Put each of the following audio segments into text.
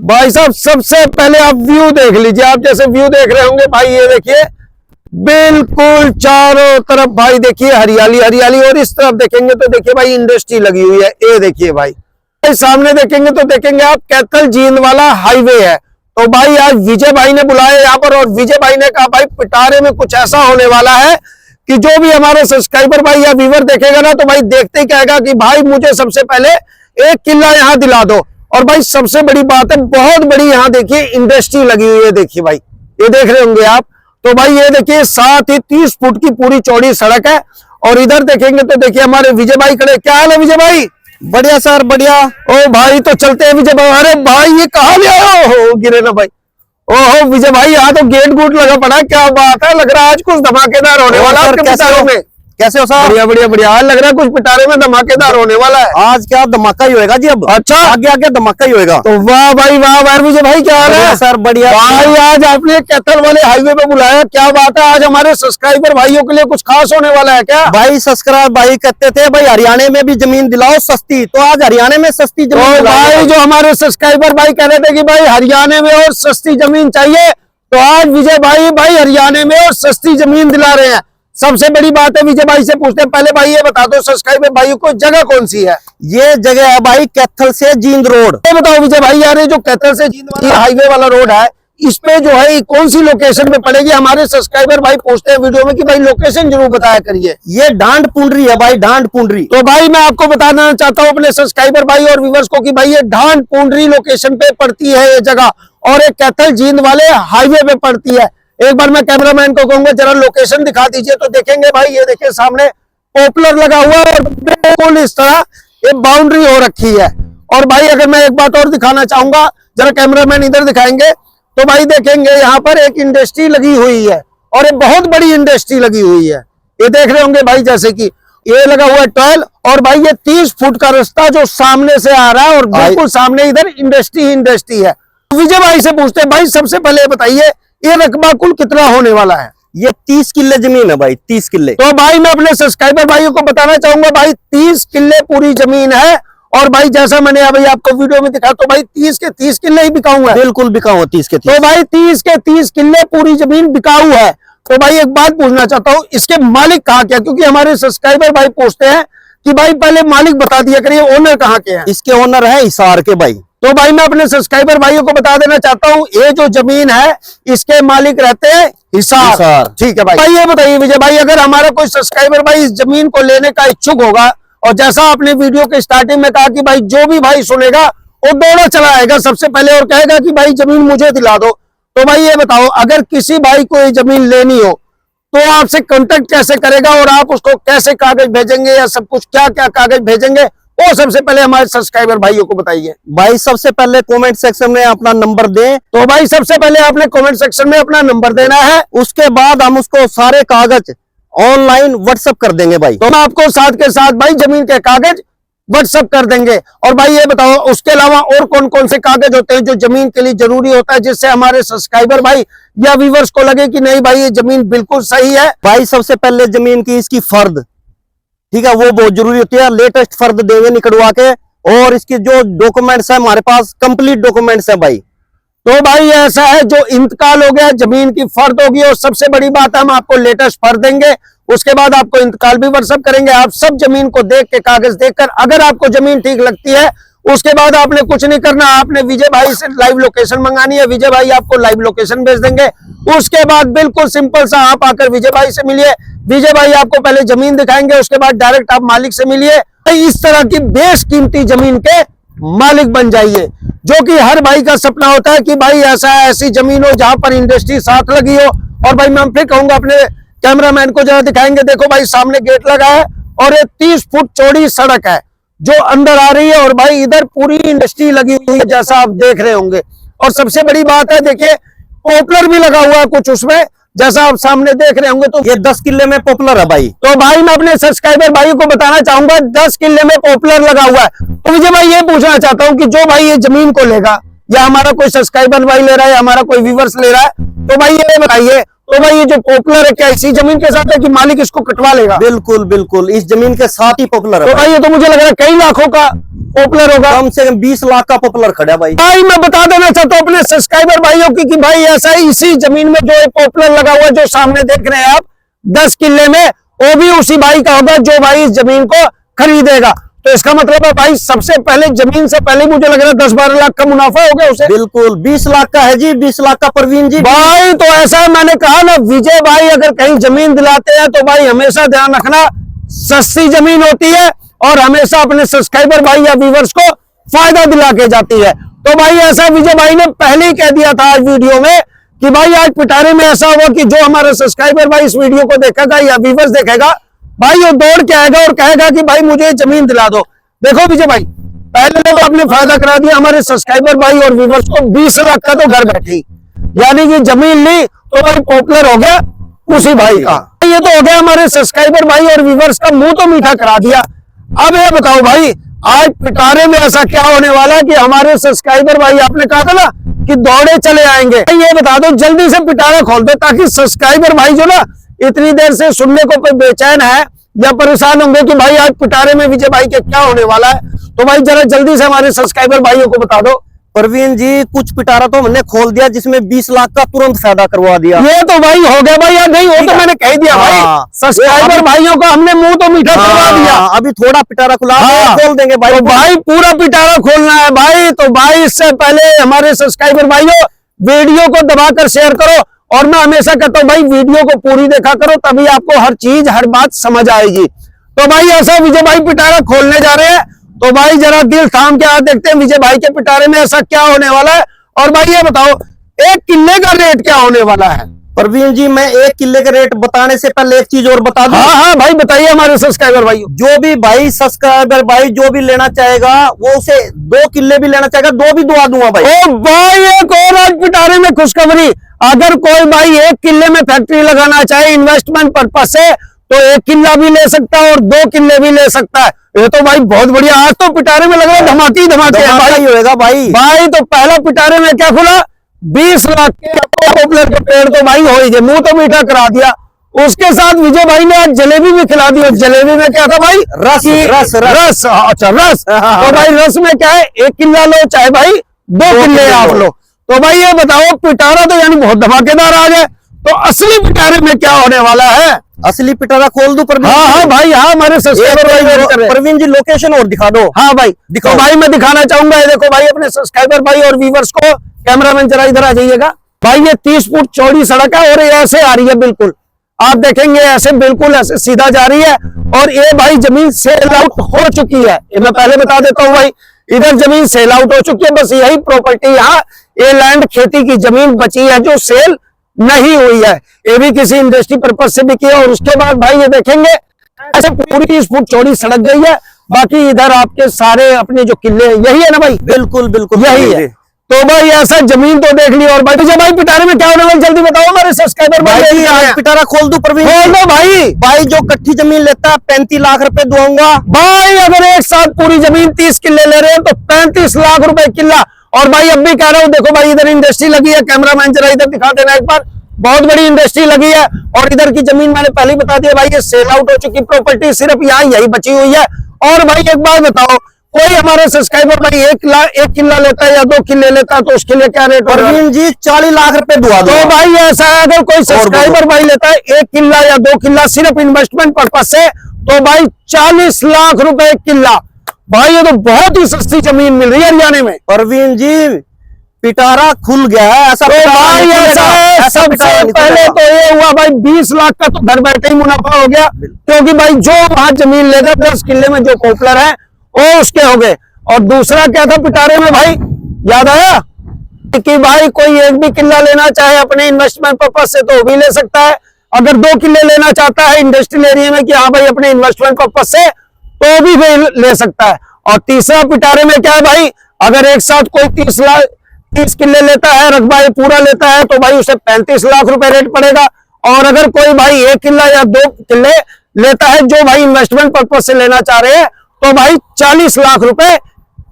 भाई साहब सबसे पहले आप व्यू देख लीजिए। आप जैसे व्यू देख रहे होंगे भाई, ये देखिए बिल्कुल चारों तरफ भाई देखिए हरियाली हरियाली, और इस तरफ देखेंगे तो देखिए भाई इंडस्ट्री लगी हुई है। ये देखिए भाई सामने देखेंगे तो देखेंगे आप कैथल जींद वाला हाईवे है। तो भाई आज विजय भाई ने बुलाया यहाँ पर, और विजय भाई ने कहा भाई पिटारे में कुछ ऐसा होने वाला है कि जो भी हमारे सब्सक्राइबर भाई या व्यूवर देखेगा ना, तो भाई देखते ही कहेगा कि भाई मुझे सबसे पहले एक किला यहाँ दिला दो। और भाई सबसे बड़ी बात है, बहुत बड़ी यहाँ देखिए इंडस्ट्री लगी हुई है। देखिए भाई ये देख रहे होंगे आप। तो भाई ये देखिए साथ ही 30 फुट की पूरी चौड़ी सड़क है। और इधर देखेंगे तो देखिए हमारे विजय भाई खड़े। क्या हाल है विजय भाई? बढ़िया सर बढ़िया। ओ भाई तो चलते हैं विजय भाई। अरे भाई ये कहाँ ले आए हो? गिरे ना भाई। ओहो विजय भाई यहाँ तो गेट गुट लगा पड़ा। क्या बात है, लग रहा है आज कुछ धमाकेदार होने वाला है। कैसे हो सर? बढ़िया बढ़िया बढ़िया। लग रहा है कुछ पिटारे में धमाकेदार होने वाला है। आज क्या धमाका ही होएगा जी। अब अच्छा आगे आगे धमाका ही होएगा। तो वाह भाई वाह वाह। विजय भाई क्या हाल है? सर बढ़िया। भाई आज आपने कैथल वाले हाईवे पे बुलाया, क्या बात है? आज हमारे सब्सक्राइबर भाइयों के लिए कुछ खास होने वाला है क्या? भाई सब्सक्राइब भाई कहते थे भाई हरियाणा में भी जमीन दिलाओ सस्ती, तो आज हरियाणा में सस्ती जमीन। तो भाई जो हमारे सब्सक्राइबर भाई कह रहे थे कि भाई हरियाणा में और सस्ती जमीन चाहिए, तो आज विजय भाई हरियाणा में और सस्ती जमीन दिला रहे हैं। सबसे बड़ी बात है विजय भाई से पूछते हैं। पहले भाई ये बता दो सब्सक्राइबर भाइयों को जगह कौन सी है? ये जगह है भाई कैथल से जींद रोड। ये बताओ विजय भाई यार, ये जो कैथल से जींद वाला हाईवे वाला रोड है, इसमें जो है कौन सी लोकेशन पे पड़ेगी? हमारे सब्सक्राइबर भाई पूछते हैं वीडियो में कि भाई लोकेशन जरूर बताया करिए। ये ढांड पुंडरी है भाई, ढांड पुंडरी। तो भाई मैं आपको बताना चाहता हूँ अपने सब्सक्राइबर भाई और व्यूवर्स को कि भाई ये ढांड पुंडरी लोकेशन पे पड़ती है ये जगह, और एक कैथल जींद वाले हाईवे पे पड़ती है। एक बार मैं कैमरामैन को कहूंगा जरा लोकेशन दिखा दीजिए। तो देखेंगे भाई ये देखिए सामने पॉपुलर लगा हुआ है, और बिल्कुल इस तरह ये बाउंड्री हो रखी है। और भाई अगर मैं एक बात और दिखाना चाहूंगा, जरा कैमरामैन इधर दिखाएंगे, तो भाई देखेंगे यहाँ पर एक इंडस्ट्री लगी हुई है, और एक बहुत बड़ी इंडस्ट्री लगी हुई है। ये देख रहे होंगे भाई जैसे कि ये लगा हुआ है टॉयल, और भाई ये 30 फुट का रास्ता जो सामने से आ रहा है, और बिल्कुल सामने इधर इंडस्ट्री है। विजय भाई से पूछते हैं भाई सबसे पहले बताइए ये रकबा कुल कितना होने वाला है? ये 30 किले जमीन है भाई, 30 किले। तो भाई मैं अपने सब्सक्राइबर भाइयों को बताना चाहूंगा भाई 30 किले पूरी जमीन है। और भाई जैसा मैंने अभी आपको वीडियो में दिखा, तो भाई 30 के 30 किले ही बिकाऊ है। बिल्कुल बिकाऊ है 30 के 30। तो भाई 30 के 30 किले पूरी जमीन बिकाऊ है। तो भाई एक बात पूछना चाहता हूँ, इसके मालिक कहाँ के? क्योंकि हमारे सब्सक्राइबर भाई पूछते हैं कि भाई पहले मालिक बता दिया करिए, ओनर कहाँ के हैं? इसके ओनर है हिसार के भाई। तो भाई मैं अपने सब्सक्राइबर भाइयों को बता देना चाहता हूँ, ये जो जमीन है इसके मालिक रहते हैं हिसार। ठीक है भाई ये बताइए विजय भाई, अगर हमारा कोई सब्सक्राइबर भाई इस जमीन को लेने का इच्छुक होगा, और जैसा आपने वीडियो के स्टार्टिंग में कहा कि भाई जो भी भाई सुनेगा वो दौड़ा चला आएगा सबसे पहले और कहेगा कि भाई जमीन मुझे दिला दो। तो भाई ये बताओ, अगर किसी भाई को ये जमीन लेनी हो तो आपसे कांटेक्ट कैसे करेगा, और आप उसको कैसे कागज भेजेंगे, या सब कुछ क्या क्या कागज भेजेंगे, वो सबसे पहले हमारे सब्सक्राइबर भाइयों को बताइए। भाई सबसे पहले कमेंट सेक्शन में अपना नंबर दें। तो भाई सबसे पहले आपने कमेंट सेक्शन में अपना नंबर देना है, उसके बाद हम उसको सारे कागज ऑनलाइन व्हाट्सएप कर देंगे भाई। तो हम आपको साथ के साथ भाई जमीन के कागज व्हाट्सएप कर देंगे। और भाई ये बताओ उसके अलावा और कौन कौन से कागज होते हैं जो जमीन के लिए जरूरी होता है, जिससे हमारे सब्सक्राइबर भाई या व्यूवर्स को लगे कि नहीं भाई ये जमीन बिल्कुल सही है? भाई सबसे पहले जमीन की इसकी फर्द, ठीक है, वो बहुत जरूरी होती है। लेटेस्ट फर्द देंगे निकलवा के, और इसकी जो डॉक्यूमेंट्स है हमारे पास कंप्लीट डॉक्यूमेंट्स है भाई। तो भाई ऐसा है जो इंतकाल हो गया, जमीन की फर्द होगी, और सबसे बड़ी बात है हम आपको लेटेस्ट फर्द देंगे, उसके बाद आपको इंतकाल भी व्हाट्सएप करेंगे। आप सब जमीन को देख के कागज देखकर अगर आपको जमीन ठीक लगती है, उसके बाद आपने कुछ नहीं करना, आपने विजय भाई से लाइव लोकेशन मंगानी है, विजय भाई आपको लाइव लोकेशन भेज देंगे। उसके बाद बिल्कुल सिंपल सा आप आकर विजय भाई से मिलिए, विजय भाई आपको पहले जमीन दिखाएंगे, उसके बाद डायरेक्ट आप मालिक से मिलिए। इस तरह की बेशकीमती जमीन के मालिक बन जाइए, जो कि हर भाई का सपना होता है कि भाई ऐसी जमीन हो जहां पर इंडस्ट्री साथ लगी हो। और भाई मैं फिर कहूंगा अपने कैमरामैन को जरा दिखाएंगे, देखो भाई सामने गेट लगा है, और ये 30 फुट चौड़ी सड़क है जो अंदर आ रही है, और भाई इधर पूरी इंडस्ट्री लगी हुई है जैसा आप देख रहे होंगे। और सबसे बड़ी बात है देखिए पॉपुलर भी लगा हुआ है कुछ उसमें, जैसा आप सामने देख रहे होंगे। तो ये 10 किले में पॉपुलर है भाई। तो भाई मैं अपने सब्सक्राइबर भाइयों को बताना चाहूंगा 10 किले में पॉपुलर लगा हुआ है। तो विजय भाई ये पूछना चाहता हूँ कि जो भाई ये जमीन को लेगा, या हमारा कोई सब्सक्राइबर भाई ले रहा है, या हमारा कोई व्यूवर्स ले रहा है, तो भाई ये बताइए, तो भाई ये जो पॉपुलर है क्या इसी जमीन के साथ है कि मालिक इसको कटवा लेगा? बिल्कुल बिल्कुल इस जमीन के साथ ही पॉपुलर है। तो भाई ये तो मुझे लग रहा है कई लाखों का पॉपुलर होगा? कम से कम 20 लाख का पॉपुलर खड़ा है भाई। भाई मैं बता देना चाहता हूँ अपने सब्सक्राइबर भाइयों की कि भाई ऐसा ही इसी जमीन में जो पॉपुलर लगा हुआ है, जो सामने देख रहे हैं आप 10 किले में, वो भी उसी भाई का होगा जो भाई इस जमीन को खरीदेगा। तो इसका मतलब है भाई सबसे पहले जमीन से पहले मुझे लग रहा है 10-12 लाख का मुनाफा हो गया उसे। बिल्कुल 20 लाख का है जी, 20 लाख का प्रवीण जी। भाई तो ऐसा है, मैंने कहा ना विजय भाई अगर कहीं जमीन दिलाते हैं तो भाई हमेशा ध्यान रखना सस्ती जमीन होती है और हमेशा अपने सब्सक्राइबर भाई या व्यूवर्स को फायदा दिला के जाती है। तो भाई ऐसा विजय भाई ने पहले ही कह दिया था आज वीडियो में कि भाई आज पिटारे में ऐसा होगा कि जो हमारा सब्सक्राइबर भाई इस वीडियो को देखेगा या व्यूवर्स देखेगा भाई वो दौड़ के आएगा और कहेगा कि भाई मुझे जमीन दिला दो। देखो विजय भाई पहले तो आपने फायदा करा दिया हमारे सब्सक्राइबर भाई और व्यूवर्स को 20 लाख का तो घर बैठे, यानी कि जमीन ली तो भाई पॉपुलर हो गया उसी भाई का। ये तो हो गया हमारे सब्सक्राइबर भाई और व्यूवर्स का मुंह तो मीठा करा दिया। अब ये बताओ भाई आज पिटारे में ऐसा क्या होने वाला है कि हमारे सब्सक्राइबर भाई, आपने कहा था ना कि दौड़े चले आएंगे, ये बता दो जल्दी से पिटारा खोल दो ताकि सब्सक्राइबर भाई जो ना इतनी देर से सुनने को बेचैन है या परेशान होंगे कि भाई आज पिटारे में विजय भाई के क्या होने वाला है, तो भाई जरा जल्दी से हमारे सब्सक्राइबर भाइयों को बता दो। प्रवीण जी कुछ पिटारा तो हमने खोल दिया जिसमें 20 लाख का तुरंत फायदा करवा दिया। ये तो भाई हो गया भाई, यार नहीं वो तो मैंने कह दिया भाई सब्सक्राइबर भाइयों का हमने मुंह तो मीठा करवा दिया। अभी थोड़ा पिटारा खुला खोल देंगे भाई। तो भाई पूरा पिटारा खोलना है भाई। तो भाई इससे पहले हमारे सब्सक्राइबर भाइयों वीडियो को दबाकर शेयर करो और मैं हमेशा कहता हूँ भाई वीडियो को पूरी देखा करो तभी आपको हर चीज हर बात समझ आएगी। तो भाई ऐसा विजय भाई पिटारा खोलने जा रहे हैं, तो भाई जरा दिल थाम के आज देखते हैं विजय भाई के पिटारे में ऐसा क्या होने वाला है। और भाई ये बताओ एक किले का रेट क्या होने वाला है? प्रवीण जी मैं 1 किले का रेट बताने से पहले एक चीज और बता दूं। हाँ भाई बताइए हमारे सब्सक्राइबर भाई, जो भी भाई सब्सक्राइबर भाई जो भी लेना चाहेगा वो उसे 2 किले भी लेना चाहेगा 2 भी दुआ दूंगा भाई। ओ भाई एक और आज पिटारे में खुशखबरी, अगर कोई भाई 1 किले में फैक्ट्री लगाना चाहे इन्वेस्टमेंट पर्पज से तो 1 किला भी ले सकता है और 2 किले भी ले सकता है। ये तो भाई बहुत बढ़िया, आज तो पिटारे में लग रहा है धमाके भाई होएगा भाई। भाई तो पहला पिटारे में क्या खुला 20 लाख के पॉपुलर के पेड़ तो भाई हो ही गए, मुंह तो मीठा करा दिया। उसके साथ विजय भाई ने आज जलेबी भी खिला दी। जलेबी में क्या था भाई? रस रस रस। अच्छा रस। तो भाई रस में क्या है 1 किला लो चाहे भाई 2 किले आप लो। तो भाई ये बताओ पिटारा तो यानी बहुत धमाकेदार आ गए, तो असली पिटारे में क्या होने वाला है? असली पिटारा खोल दूं प्रवीण? हाँ भाई हाँ हमारे सब्सक्राइबर प्रवीण जी लोकेशन और दिखा दो। हाँ भाई दिखाओ। तो भाई मैं दिखाना चाहूंगा, ये देखो भाई अपने सब्सक्राइबर भाई और व्यूवर्स को, कैमरामैन जरा इधर आ जाइएगा भाई। ये 30 फुट चौड़ी सड़क है और ये ऐसे आ रही है, बिल्कुल आप देखेंगे ऐसे बिल्कुल ऐसे सीधा जा रही है। और ये भाई जमीन सेल आउट हो चुकी है, ये मैं पहले बता देता हूँ भाई, इधर जमीन सेल आउट हो चुकी है। बस यही प्रॉपर्टी यहाँ ये लैंड खेती की जमीन बची है जो सेल नहीं हुई है, ये भी किसी इंडस्ट्री पर्पज से भी किया। और उसके बाद भाई ये देखेंगे ऐसे पूरी 30 फुट चौड़ी सड़क गई है, बाकी इधर आपके सारे अपने जो किले यही है ना भाई? बिल्कुल बिल्कुल यही है। तो भाई ऐसा जमीन तो देख ली। और भाई विजय भाई पिटारे में क्या होने वाला जल्दी बताओ हमारे सब्सक्राइबर भाई। आज पिटारा खोल दूं प्रवीण? खोल दो भाई। भाई जो कट्ठी जमीन लेता है 35 लाख रुपए दूंगा भाई। अगर एक साथ पूरी जमीन 30 किले ले रहे हैं तो 35 लाख रुपए किला। और भाई अब भी कह रहा हूँ देखो भाई इधर इंडस्ट्री लगी है, कैमरामैन जरा इधर दिखा देना एक बार, बहुत बड़ी इंडस्ट्री लगी है। और इधर की जमीन मैंने पहले ही बता दिया भाई ये सेल आउट हो चुकी प्रॉपर्टी, सिर्फ यहाँ यही बची हुई है। और भाई एक बार बताओ कोई हमारे सब्सक्राइबर भाई 1 किला लेता है या 2 किले लेता है तो उसके लिए क्या रेट? प्रवीण जी 40 लाख रुपए दुआ दो। तो भाई ऐसा है अगर कोई सब्सक्राइबर भाई लेता है 1 किला या 2 किला सिर्फ इन्वेस्टमेंट पर्पज से तो भाई 40 लाख रुपए किला। भाई ये तो बहुत ही सस्ती जमीन मिल रही है हरियाणा में। प्रवीण जी पिटारा खुल गया है। ऐसा तो भाई ऐसा है सबसे पहले तो ये हुआ भाई 20 लाख का तो घर बैठे ही मुनाफा हो गया, क्योंकि भाई जो वहां जमीन लेगा 10 किले में जो पॉपुलर है वो उसके हो गए। और दूसरा क्या था पिटारे में भाई याद आया कि भाई कोई 1 भी किला लेना चाहे अपने इन्वेस्टमेंट पर्पज से तो भी ले सकता है, अगर 2 किले लेना चाहता है इंडस्ट्रियल एरिया में कि हाँ भाई अपने इन्वेस्टमेंट पर्पज से तो भी ले सकता है। और तीसरा पिटारे में क्या है भाई, अगर एक साथ कोई 30 किले लेता है, रकबा ये पूरा लेता है तो भाई उसे 35 लाख रुपए रेट पड़ेगा। और अगर कोई भाई 1 किला या 2 किले लेता है जो भाई इन्वेस्टमेंट पर्पज से लेना चाह रहे हैं तो भाई 40 लाख रुपए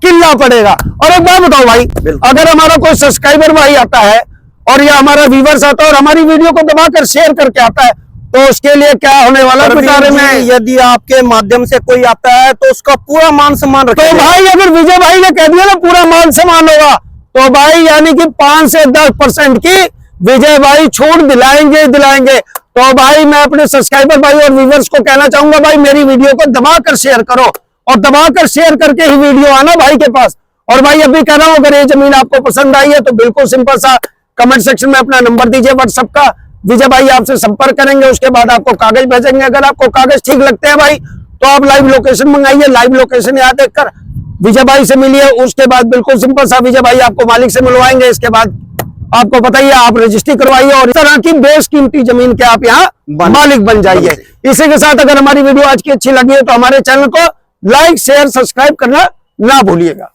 किला पड़ेगा। और एक बात बताओ भाई, अगर हमारा कोई सब्सक्राइबर भाई आता है और या हमारा व्यूवर्स आता है और हमारी वीडियो को दबाकर शेयर करके आता है तो उसके लिए क्या होने वाला पिटारे में? यदि आपके माध्यम से कोई आता है तो उसका पूरा मान सम्मान तो रखेंगे। भाई अगर विजय भाई ने कह दिया ना पूरा मान सम्मान होगा, तो भाई यानी कि 5 से 10% की विजय भाई छूट दिलाएंगे। तो भाई मैं अपने सब्सक्राइबर भाई और व्यूअर्स को कहना चाहूंगा, भाई मेरी वीडियो को दबाकर शेयर करो, और दबाकर शेयर करके ही वीडियो आना भाई के पास। और भाई अभी कह रहा हूं, अगर ये जमीन आपको पसंद आई है तो बिल्कुल सिंपल सा कमेंट सेक्शन में अपना नंबर दीजिए व्हाट्सएप का, विजय भाई आपसे संपर्क करेंगे, उसके बाद आपको कागज भेजेंगे। अगर आपको कागज ठीक लगते हैं भाई तो आप लाइव लोकेशन मंगाइए, लाइव लोकेशन यहाँ देखकर विजय भाई से मिलिए, उसके बाद बिल्कुल सिंपल सा विजय भाई आपको मालिक से मिलवाएंगे। इसके बाद आपको पता ही है, आप रजिस्ट्री करवाइए और इस तरह की बेशकीमती जमीन के आप यहाँ मालिक बन जाइए। इसी के साथ अगर हमारी वीडियो आज की अच्छी लगी है तो हमारे चैनल को लाइक शेयर सब्सक्राइब करना ना भूलिएगा।